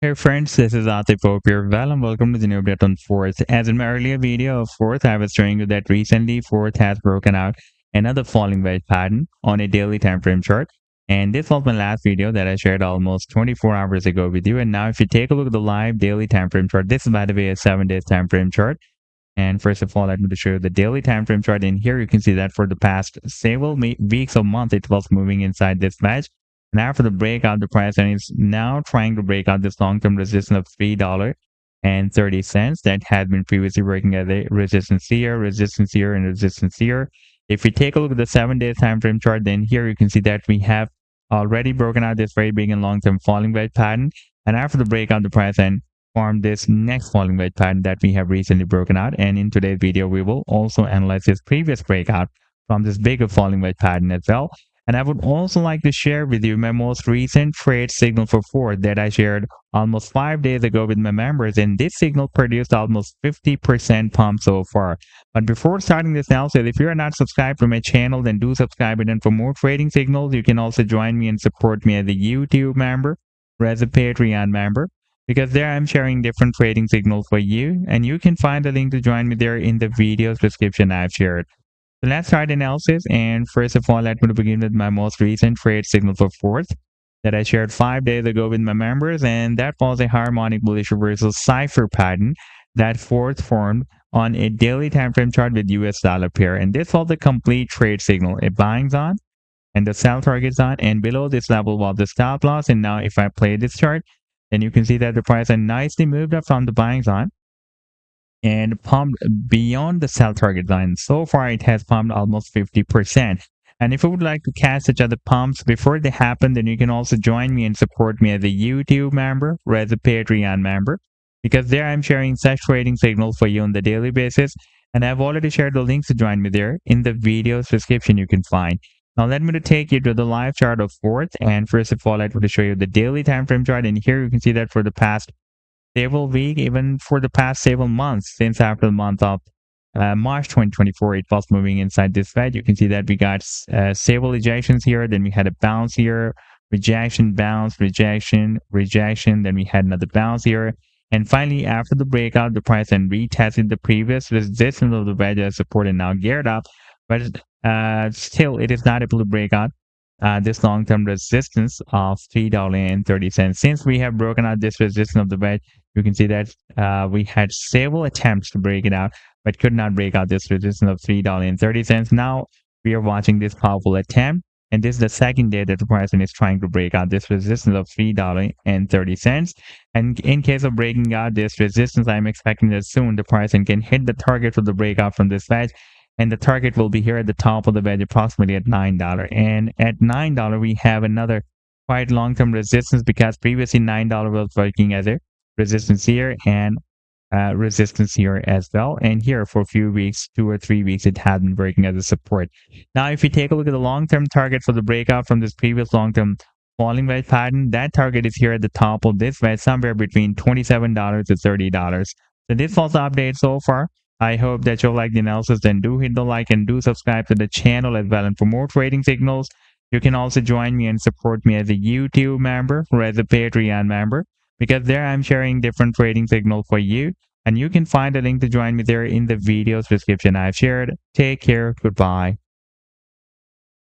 Hey friends, this is Ampleforth here. Well, and welcome to the new update on Fourth. As in my earlier video of Fourth, I was showing you that recently Fourth has broken out another falling wedge pattern on a daily time frame chart. And this was my last video that I shared almost 24 hours ago with you. And now if you take a look at the live daily time frame chart, this is by the way a 7 days time frame chart. And first of all, let me show you the daily time frame chart. In here, you can see that for the past several weeks or months, it was moving inside this wedge. And after the breakout, the price and is now trying to break out this long-term resistance of $3.30 that had been previously working as a resistance here, and resistance here. If we take a look at the 7 days time frame chart, then here you can see that we have already broken out this very big and long-term falling wedge pattern. And after the breakout, the price and form this next falling wedge pattern that we have recently broken out. And in today's video, we will also analyze this previous breakout from this bigger falling wedge pattern as well. And I would also like to share with you my most recent trade signal for Ford that I shared almost 5 days ago with my members. And this signal produced almost 50% pump so far. But before starting this analysis, if you are not subscribed to my channel, then do subscribe. And for more trading signals, you can also join me and support me as a YouTube member or as a Patreon member, because there I'm sharing different trading signals for you, and you can find the link to join me there in the video's description I've shared. So let's start analysis, and first of all, let me begin with my most recent trade signal for Fourth that I shared 5 days ago with my members, and that was a harmonic bullish reversal cipher pattern that Fourth formed on a daily time frame chart with US dollar pair, and this was the complete trade signal, a buying zone and the sell target zone, and below this level was the stop loss. And now if I play this chart, then you can see that the price has nicely moved up from the buying zone and pumped beyond the sell target line. So far, it has pumped almost 50%. And if you would like to catch such other pumps before they happen, then you can also join me and support me as a YouTube member or as a Patreon member, because there I'm sharing such trading signals for you on the daily basis. And I've already shared the links to join me there in the video's description you can find. Now let me to take you to the live chart of Fourth. And first of all, I want to show you the daily time frame chart. And here you can see that for the past several weeks, even for the past several months, since after the month of March 2024, it was moving inside this wedge. You can see that we got several ejections here. Then we had a bounce here, rejection, bounce, rejection, rejection. Then we had another bounce here. And finally, after the breakout, the price then retested the previous resistance of the wedge as support and now geared up. But still, it is not able to break out this long-term resistance of $3.30. Since we have broken out this resistance of the wedge, you can see that we had several attempts to break it out, but could not break out this resistance of $3.30. Now we are watching this powerful attempt, and this is the second day that the price is trying to break out this resistance of $3.30. And in case of breaking out this resistance, I'm expecting that soon the price can hit the target for the breakout from this wedge. And the target will be here at the top of the wedge, approximately at $9. And at $9, we have another quite long-term resistance, because previously $9 was working as a resistance here and resistance here as well. And here for a few weeks, 2 or 3 weeks, it had been working as a support. Now, if you take a look at the long-term target for the breakout from this previous long-term falling wedge pattern, that target is here at the top of this wedge, somewhere between $27 to $30. So this was the update so far. I hope that you'll like the analysis. Then do hit the like and do subscribe to the channel as well. And for more trading signals, you can also join me and support me as a YouTube member or as a Patreon member, because there I'm sharing different trading signals for you. And you can find a link to join me there in the video's description I've shared. Take care. Goodbye.